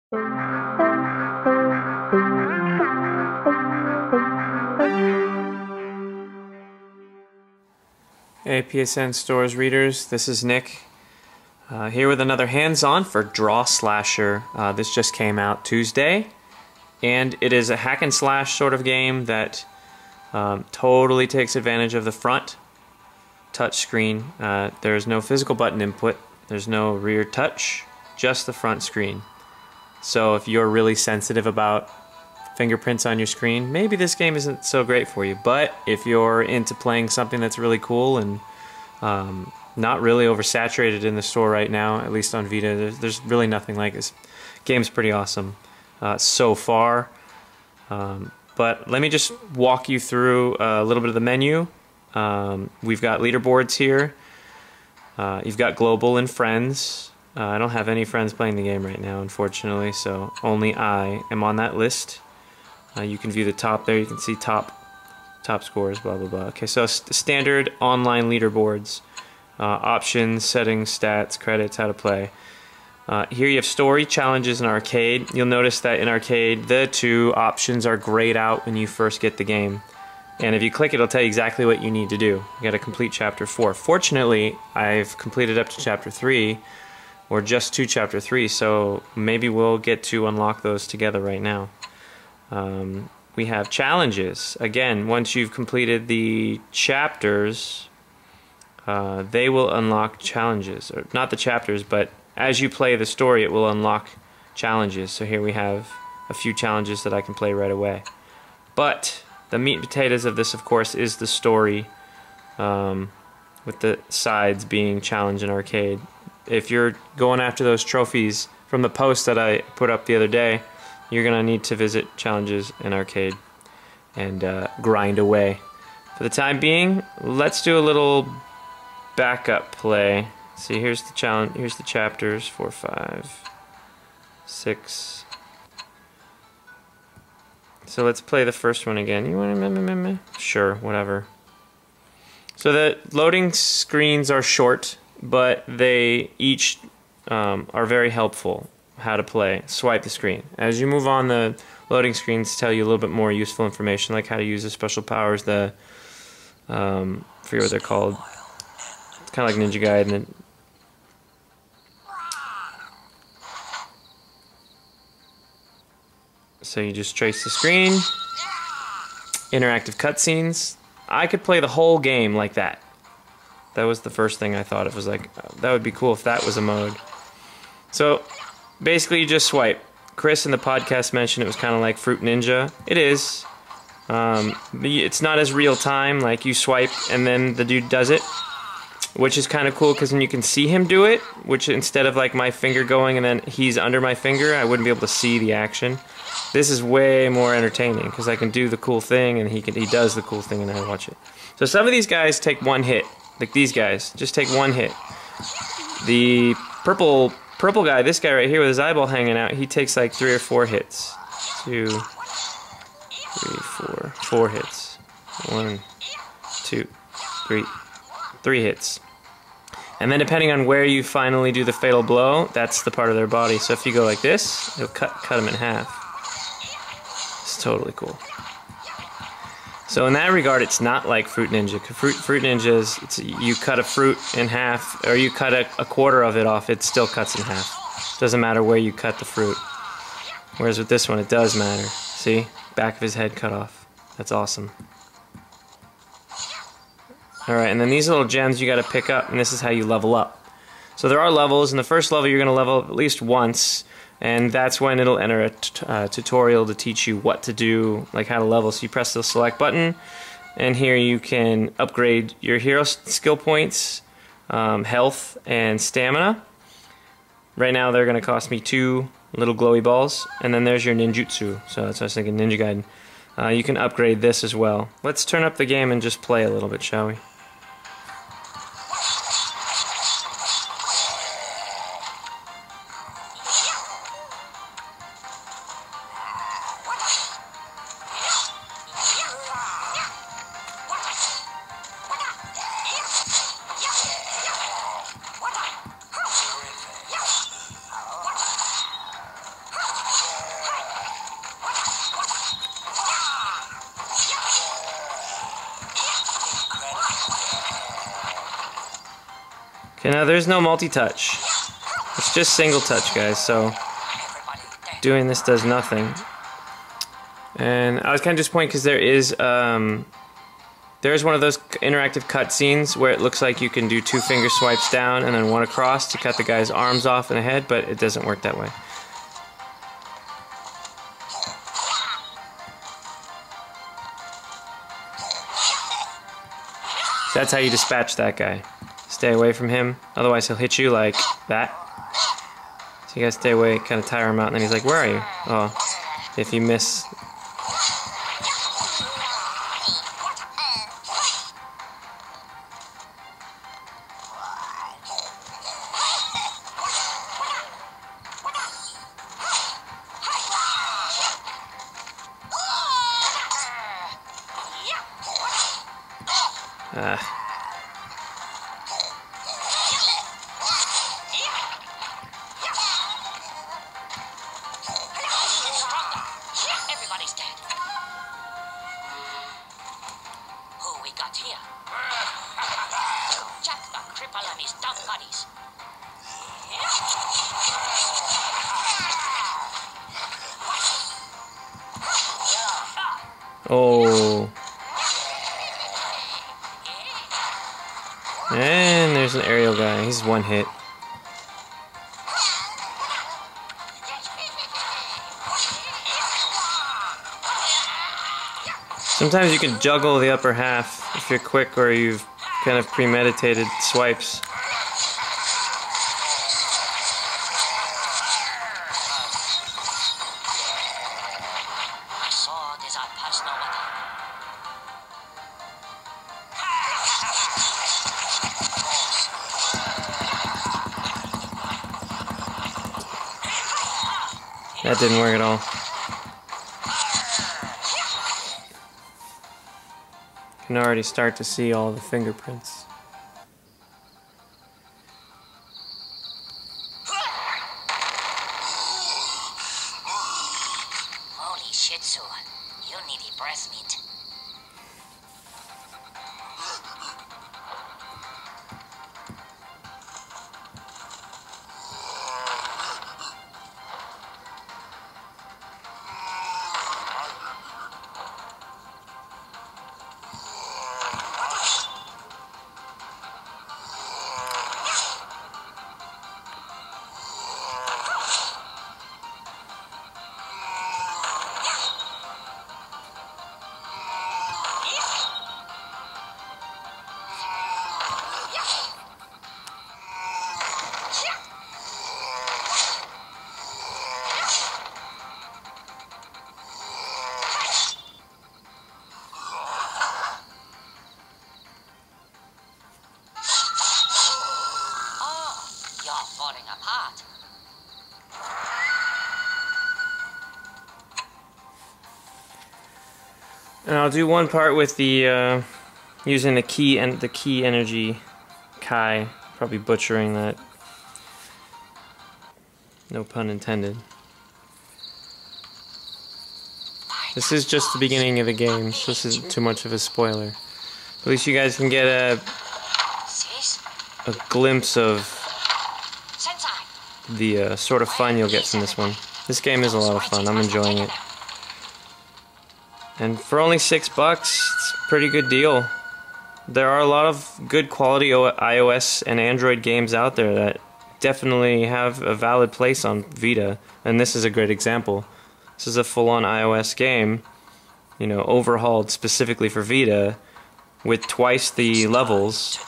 Hey PSN Stores readers, this is Nick, here with another hands-on for Draw Slasher. This just came out Tuesday, and it is a hack and slash sort of game that totally takes advantage of the front touch screen. There's no physical button input, there's no rear touch, just the front screen. So if you're really sensitive about fingerprints on your screen, maybe this game isn't so great for you. But if you're into playing something that's really cool and not really oversaturated in the store right now, at least on Vita, there's really nothing like this. Game's pretty awesome so far. But let me just walk you through a little bit of the menu. We've got leaderboards here. You've got global and friends. I don't have any friends playing the game right now, unfortunately, so only I am on that list. You can view the top there. You can see top scores, blah, blah, blah. Okay, so standard online leaderboards. Options, settings, stats, credits, how to play. Here you have story, challenges, and arcade. You'll notice that in arcade, the two options are grayed out when you first get the game. And if you click it, it'll tell you exactly what you need to do. You gotta complete Chapter 4. Fortunately, I've completed up to Chapter 3, or just to Chapter 3, so maybe we'll get to unlock those together right now. We have challenges. Again, once you've completed the chapters, they will unlock challenges. Or not the chapters, but as you play the story, it will unlock challenges. So here we have a few challenges that I can play right away. But the meat and potatoes of this, of course, is the story, with the sides being challenge and arcade. If you're going after those trophies from the post that I put up the other day, you're going to need to visit challenges and arcade and grind away. For the time being, let's do a little backup play. See, here's the challenge. Here's the chapters 4, 5, 6. So let's play the first one again. You want to? Sure, whatever. So the loading screens are short, but they each are very helpful. How to play. Swipe the screen. As you move on, the loading screens tell you a little bit more useful information, like how to use the special powers. The forget what they're called. It's kind of like Ninja Gaiden. So you just trace the screen. Interactive cutscenes. I could play the whole game like that. That was the first thing I thought of. Was like, that would be cool if that was a mode. So basically, you just swipe. Chris in the podcast mentioned it was kind of like Fruit Ninja. It is. It's not as real time. Like you swipe and then the dude does it, which is kind of cool because then you can see him do it. Which instead of like my finger going and then he's under my finger, I wouldn't be able to see the action. This is way more entertaining because I can do the cool thing and he does the cool thing and I watch it. So some of these guys take one hit. Like these guys, just take one hit. The purple guy, this guy right here with his eyeball hanging out, he takes like 3 or 4 hits. 2, 3, 4, 4 hits. 1, 2, 3, 3 hits. And then depending on where you finally do the fatal blow, that's the part of their body. So if you go like this, it'll cut them in half. It's totally cool. So in that regard, it's not like Fruit Ninja. Fruit Ninja is, you cut a fruit in half, or you cut a quarter of it off, it still cuts in half. Doesn't matter where you cut the fruit. Whereas with this one, it does matter. See? Back of his head cut off. That's awesome. Alright, and then these little gems you gotta pick up, and this is how you level up. So there are levels. In the first level, you're gonna level up at least once, and that's when it'll enter a tutorial to teach you what to do, like how to level. So you press the select button, and here you can upgrade your hero skill points, health, and stamina. Right now they're going to cost me 2 little glowy balls, and then there's your ninjutsu. So that's what I was thinking, Ninja Gaiden. You can upgrade this as well. Let's turn up the game and just play a little bit, shall we? Okay, now there's no multi-touch. It's just single touch, guys, so doing this does nothing. And I was kind of disappointed because there's one of those interactive cutscenes where it looks like you can do 2 finger swipes down and then 1 across to cut the guy's arms off and the head, but it doesn't work that way. That's how you dispatch that guy. Stay away from him, otherwise he'll hit you like that. So you gotta stay away, kind of tire him out, and then he's like, "Where are you?" Oh, if you miss. Everybody's dead. Who we got here? Jack the cripple and his dumb buddies. Oh. And there's an aerial guy. He's 1 hit. Sometimes you can juggle the upper half if you're quick or you've kind of premeditated swipes. My sword is our personal weapon. That didn't work at all. You can already start to see all the fingerprints. Holy shit, Sue. You need a breast meat. Falling apart. And I'll do one part with the using the key and the key energy Kai. Probably butchering that. No pun intended. This is just the beginning of the game, so this isn't too much of a spoiler. At least you guys can get a glimpse of the sort of fun you'll get from this one. This game is a lot of fun. I'm enjoying it. And for only $6, it's a pretty good deal. There are a lot of good quality iOS and Android games out there that definitely have a valid place on Vita, and this is a great example. This is a full-on iOS game, you know, overhauled specifically for Vita, with twice the levels.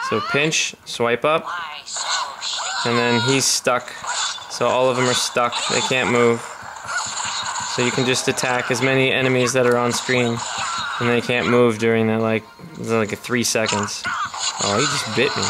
So pinch, swipe up, and then he's stuck. So all of them are stuck, they can't move. So you can just attack as many enemies that are on screen, and they can't move during that, like 3 seconds. Oh, he just bit me.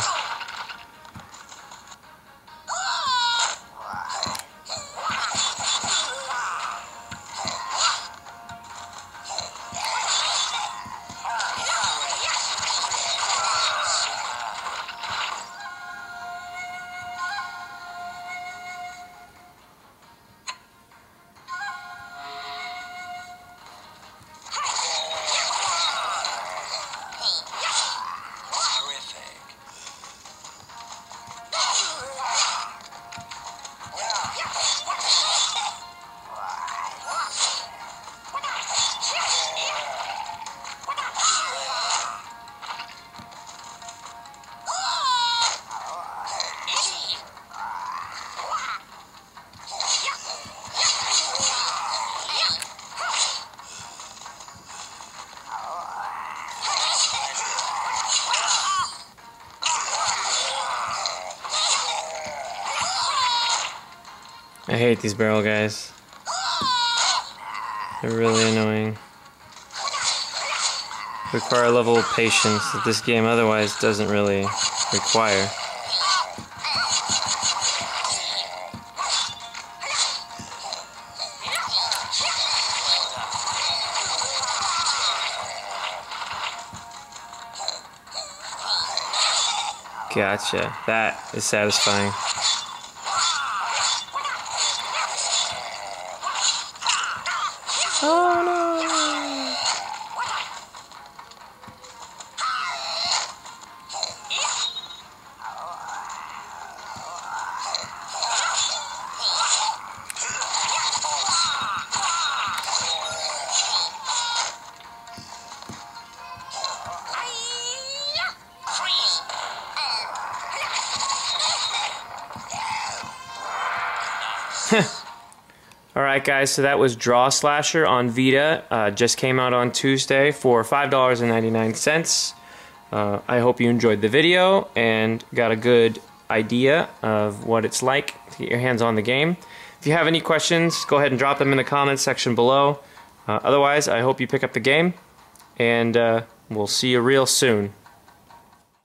I hate these barrel guys. They're really annoying. Require a level of patience that this game otherwise doesn't really require. Gotcha. That is satisfying. Oh no! Alright guys, so that was Draw Slasher on Vita. Just came out on Tuesday for $5.99. I hope you enjoyed the video and got a good idea of what it's like to get your hands on the game. If you have any questions, go ahead and drop them in the comments section below. Otherwise, I hope you pick up the game, and we'll see you real soon.